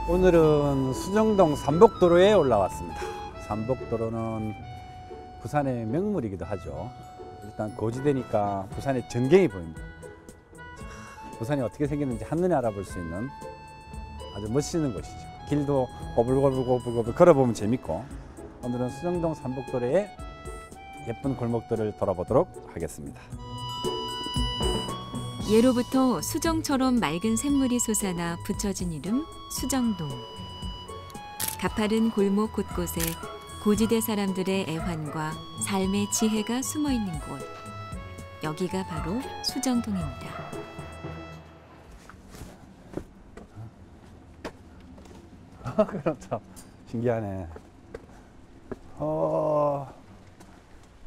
오늘은 수정동 삼복도로에 올라왔습니다. 삼복도로는 부산의 명물이기도 하죠. 일단 고지대니까 부산의 전경이 보입니다. 부산이 어떻게 생겼는지 한눈에 알아볼 수 있는 아주 멋있는 곳이죠. 길도 오불오불 걸어보면 재밌고, 오늘은 수정동 삼복도로의 예쁜 골목들을 돌아보도록 하겠습니다. 예로부터 수정처럼 맑은 샘물이 솟아나 붙여진 이름 수정동. 가파른 골목 곳곳에 고지대 사람들의 애환과 삶의 지혜가 숨어 있는 곳. 여기가 바로 수정동입니다. 그럼 참 신기하네.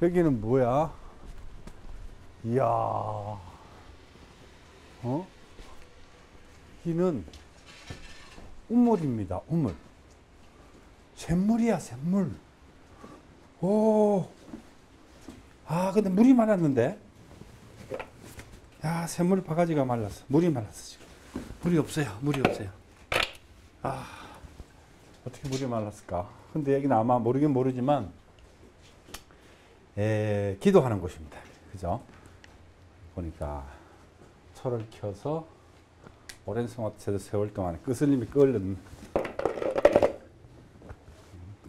여기는 뭐야? 이야. 여기는 우물입니다. 우물. 샘물이야, 샘물. 오. 근데 물이 말랐는데? 야, 샘물 바가지가 말랐어. 물이 말랐어, 지금. 물이 없어요. 물이 없어요. 어떻게 물이 말랐을까? 근데 여기는 아마 모르긴 모르지만, 기도하는 곳입니다. 그죠? 보니까, 철을 켜서 오랜 세월 동안 끄슬림이 끓는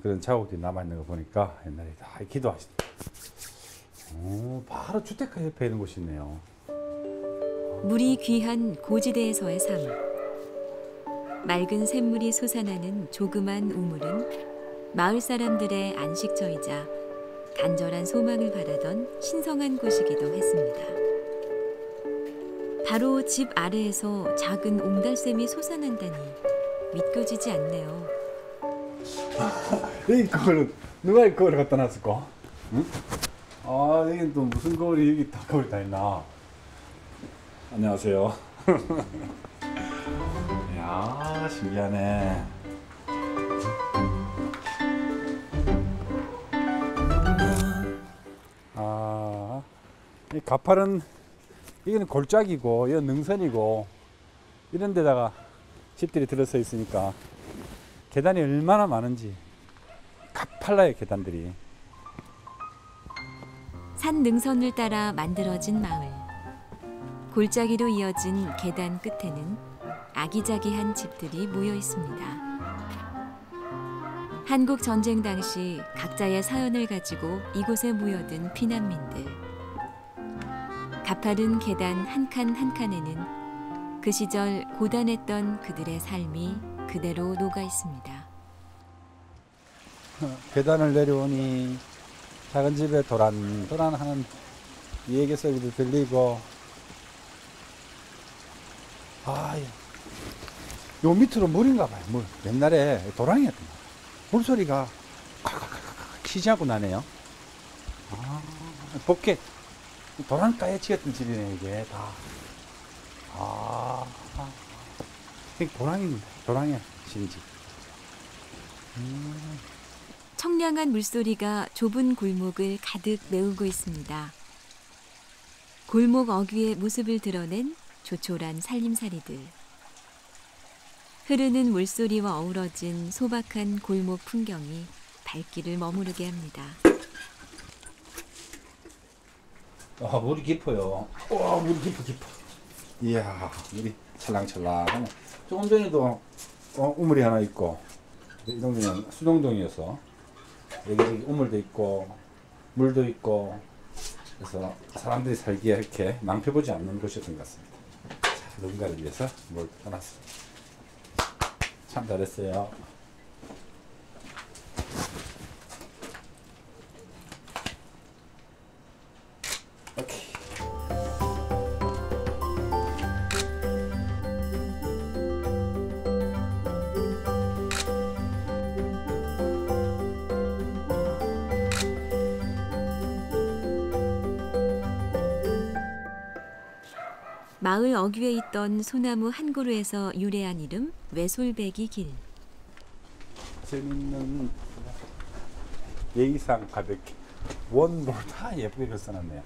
그런 자국들이 남아있는 거 보니까 옛날에 다 기도하시다. 바로 주택가 옆에 있는 곳이 있네요. 물이 귀한 고지대에서의 삶. 맑은 샘물이 솟아나는 조그만 우물은 마을 사람들의 안식처이자 간절한 소망을 바라던 신성한 곳이기도 했습니다. 바로 집 아래에서 작은 옹달샘이 솟아난다니 믿겨지지 않네요. 여기 거울은 누가 이 거울을 갖다 놨을까? 응? 여기 또 무슨 거울이 여기 다 거울이 다 있나? 안녕하세요. 이야, 신기하네. 이 가파른, 이거는 골짜기고 이건 능선이고 이런 데다가 집들이 들어서 있으니까 계단이 얼마나 많은지 가팔라요, 계단들이. 산 능선을 따라 만들어진 마을. 골짜기로 이어진 계단 끝에는 아기자기한 집들이 모여 있습니다. 한국 전쟁 당시 각자의 사연을 가지고 이곳에 모여든 피난민들. 가파른 계단 한 칸 한 칸에는 그 시절 고단했던 그들의 삶이 그대로 녹아 있습니다. 계단을 내려오니 작은 집에 도란도란하는 얘기 소리도 들리고, 요 밑으로 물인가 봐요. 물. 옛날에 도랑이었던 거예요. 물소리가 콱콱콱콱 쉬지 않고 나네요. 복개 도랑가에 치였던 집이네, 이게 다. 이게 도랑입니다. 도랑에 친 집. 청량한 물소리가 좁은 골목을 가득 메우고 있습니다. 골목 어귀의 모습을 드러낸 조촐한 살림살이들. 흐르는 물소리와 어우러진 소박한 골목 풍경이 발길을 머무르게 합니다. 물이 깊어요. 물이 깊어. 이야, 물이 찰랑찰랑. 조금 전에도 우물이 하나 있고, 이 동네는 수정동이어서 여기저기 우물도 있고 물도 있고, 그래서 사람들이 살기에 이렇게 낭패보지 않는 곳이었던 것 같습니다. 누군가를 위해서 물 떠났습니다. 참 잘했어요. 오케이. 마을 어귀에 있던 소나무 한 그루에서 유래한 이름 외솔배기 길. 재밌는 예의상 가볍게 원몰 다 예쁘게 써놨네요.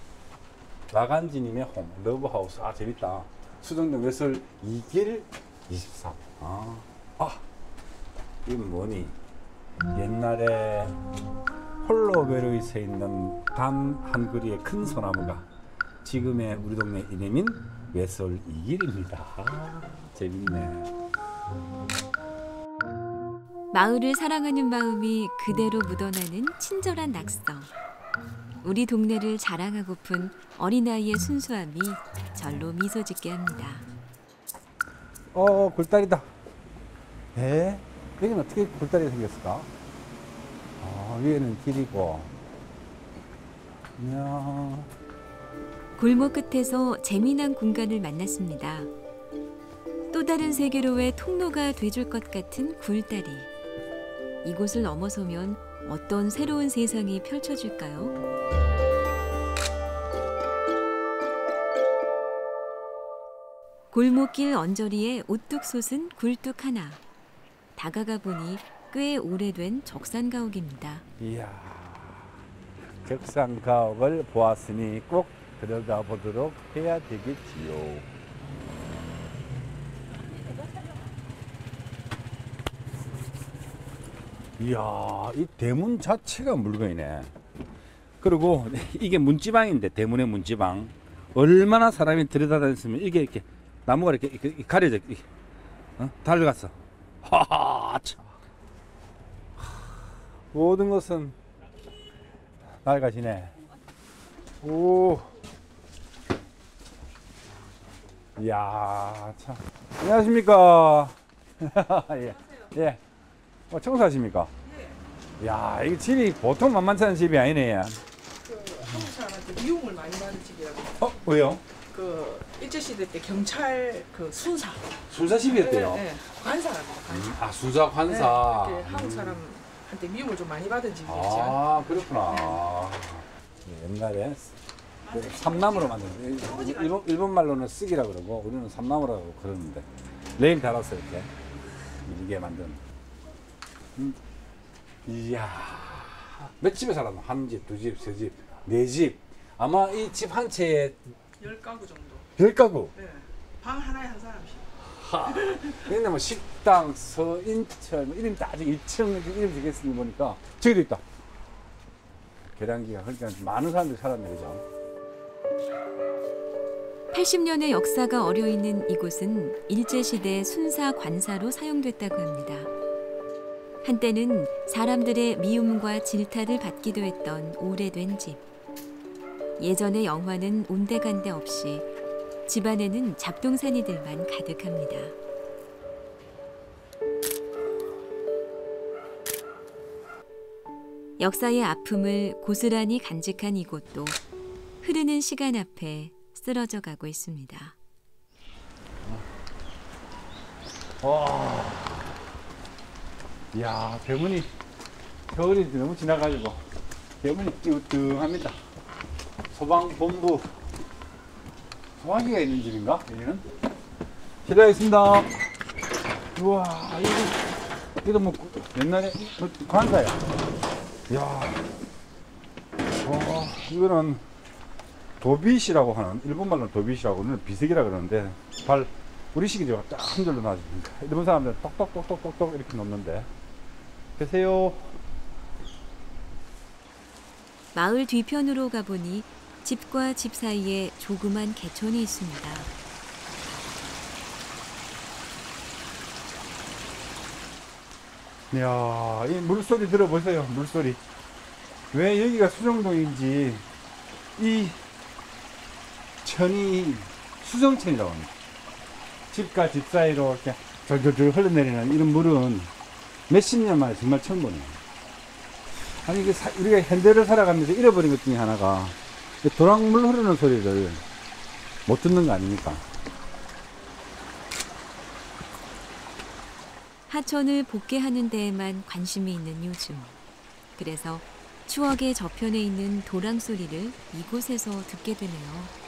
나간지님의 홈 러브하우스. 재밌다. 수정동 외솔 2길 23. 이건 뭐니? 옛날에 홀로베르에 서 있는 단 한 그루의 큰 소나무가 지금의 우리 동네 이름인 외솔 이길입니다. 재밌네. 마을을 사랑하는 마음이 그대로 묻어나는 친절한 낙서. 우리 동네를 자랑하고픈 어린아이의 순수함이 절로 미소 짓게 합니다. 굴다리다. 여기는 어떻게 굴다리가 생겼을까? 위에는 길이고. 이야. 골목 끝에서 재미난 공간을 만났습니다. 또 다른 세계로의 통로가 돼줄 것 같은 굴다리. 이곳을 넘어서면 어떤 새로운 세상이 펼쳐질까요? 골목길 언저리에 우뚝 솟은 굴뚝 하나. 다가가 보니 꽤 오래된 적산가옥입니다. 이야. 적산가옥을 보았으니 꼭 들어가 보도록 해야 되겠지요. 이야, 이 대문 자체가 물건이네. 그리고 이게 문지방인데, 대문의 문지방. 얼마나 사람이 들여다녔으면 이게 이렇게 나무가 이렇게 가려져, 달려갔어. 하하, 참. 모든 것은 낡아지네. 오. 이야, 참. 안녕하십니까. 예. 예. 청소하십니까? 예. 이야, 이 집이 보통 만만치 않은 집이 아니네. 한국 사람한테 미움을 많이 받은 집이라고. 왜요? 일제시대 때 경찰 순사. 순사집이었대요. 네, 관사랍니다. 관사. 수사 관사. 네, 한국 사람한테 미움을 좀 많이 받은 집이었죠. 아, 그렇구나. 옛날에 삼나무로 만든, 일본 말로는 쓱이라 그러고 우리는 삼나무라고 그러는데 레일 달았어 이렇게 이게 만든. 이야, 몇 집에 살았나? 한 집, 두 집, 세 집, 네 집. 아마 이 집 한 채에 10가구 정도. 10가구. 네. 방 하나에 한 사람씩. 근데 뭐 식당, 서인철, 뭐 이름 따지고 2층 이름 지겠으니 보니까 저기도 있다. 계량기가 그러니까 많은 사람들이 살았네, 그죠? 80년의 역사가 어려 있는 이곳은 일제시대 순사 관사로 사용됐다고 합니다. 한때는 사람들의 미움과 질타를 받기도 했던 오래된 집. 예전의 영화는 온데간데 없이 집안에는 잡동사니들만 가득합니다. 역사의 아픔을 고스란히 간직한 이곳도 흐르는 시간 앞에 쓰러져 가고 있습니다. 와, 이야, 대문이 겨울이 너무 지나가지고 대문이 띄우뚱합니다. 소방본부 소방기가 있는 집인가? 여기는? 실례하겠습니다. 우와, 이거 뭐 옛날에 관사야. 이야, 이거는 도빗이라고 하는, 일본말로는 도빗이라고, 우리는 비석이라 그러는데 우리식이죠. 딱 한 줄로 놔줍니다. 일본 사람들은 똑똑똑똑똑 이렇게 놓는데. 계세요. 마을 뒤편으로 가보니 집과 집 사이에 조그만 개천이 있습니다. 이야, 이 물소리 들어보세요. 물소리. 왜 여기가 수정동인지 이 천이 수정천이라고 합니다. 집과 집 사이로 이렇게 절절절 흘러내리는 이런 물은 몇십 년 만에 정말 처음 보네요. 아니, 이게 우리가 현대를 살아가면서 잃어버린 것 중에 하나가 도랑물 흐르는 소리를 못 듣는 거 아닙니까? 하천을 복개하는 데에만 관심이 있는 요즘. 그래서 추억의 저편에 있는 도랑 소리를 이곳에서 듣게 되네요.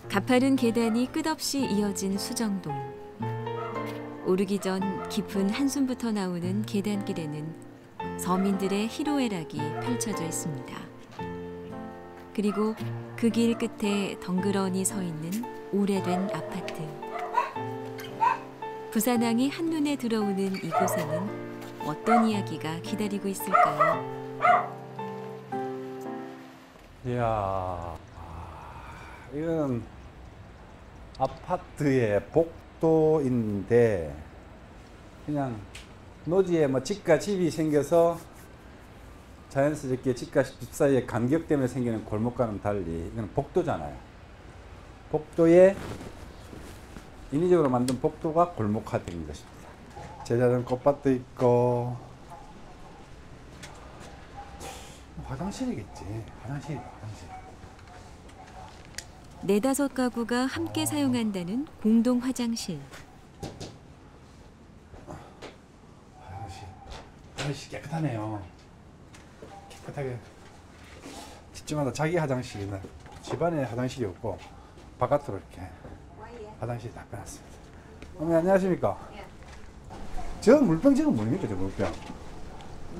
가파른 계단이 끝없이 이어진 수정동. 오르기 전 깊은 한숨부터 나오는 계단길에는 서민들의 희로애락이 펼쳐져 있습니다. 그리고 그 길 끝에 덩그러니 서 있는 오래된 아파트. 부산항이 한눈에 들어오는 이곳에는 어떤 이야기가 기다리고 있을까요? 이야, 이건 아파트의 복도인데 그냥 노지에 뭐 집과 집이 생겨서 자연스럽게 집과 집 사이의 간격 때문에 생기는 골목과는 달리 이건 복도잖아요. 복도에 인위적으로 만든 복도가 골목화된 것입니다. 제자는 꽃밭도 있고 화장실이겠지. 화장실. 네다섯 가구가 함께 사용한다는 공동 화장실. 화장실 깨끗하네요. 깨끗하게 집집마다 자기 화장실이나 집안에 화장실이 없고 바깥으로 이렇게 화장실이 다 빼놨습니다. 어머니 안녕하십니까? 저 물병 지금 뭡니까? 저 물병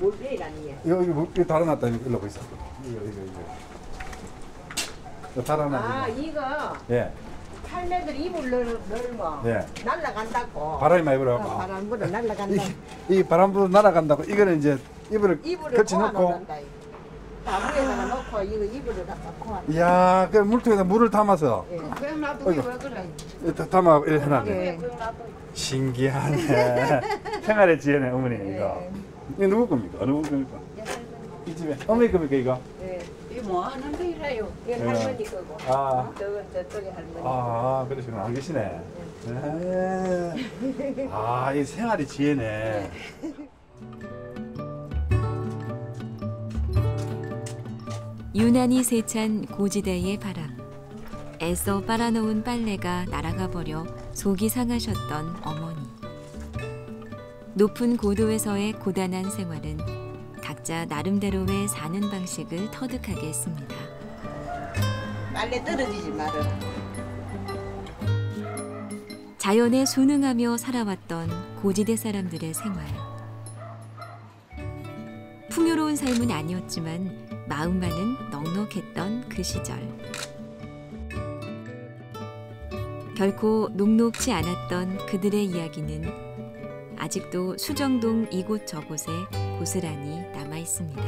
물병이라니. 이거 물병 달아놨다. 일로 보이소. 이거 달아놨다. 아 이거 예. 할매들 이불 넣으면 예. 날라간다고. 바람이 많이 불어갖고 바람 불어 날라간다. 이 바람 불어 날아간다고. 이거는 이제 이불을 걸쳐놓고 놓는다. 나무에다가 넣고 이거 이불을 갖다 놓고. 이야, 그 물통에다 물을 담아서 그냥 놔두기 왜 그래? 담아 이렇게 해놨네. 예. 그냥 놔두기. 신기하네. 생활의 지혜네 어머니 이거. 이거 누구 겁니까? 어느 분 겁니까? 이 집에 어머니 겁니까 이거? 예. 이거 뭐 하는 거이라요? 이건 예. 할머니 거고. 아. 저쪽에 할머니. 아, 그러시구나. 안 계시네. 네. 아, 이 생활의 지혜네. 유난히 세찬 고지대의 바람. 애써 빨아놓은 빨래가 날아가 버려 속이 상하셨던 어머니. 높은 고도에서의 고단한 생활은 각자 나름대로의 사는 방식을 터득하게 했습니다. 빨래 떨어지지 말아라. 자연에 순응하며 살아왔던 고지대 사람들의 생활. 풍요로운 삶은 아니었지만 마음만은 넉넉했던 그 시절. 결코 녹록지 않았던 그들의 이야기는 아직도 수정동 이곳저곳에 고스란히 남아 있습니다.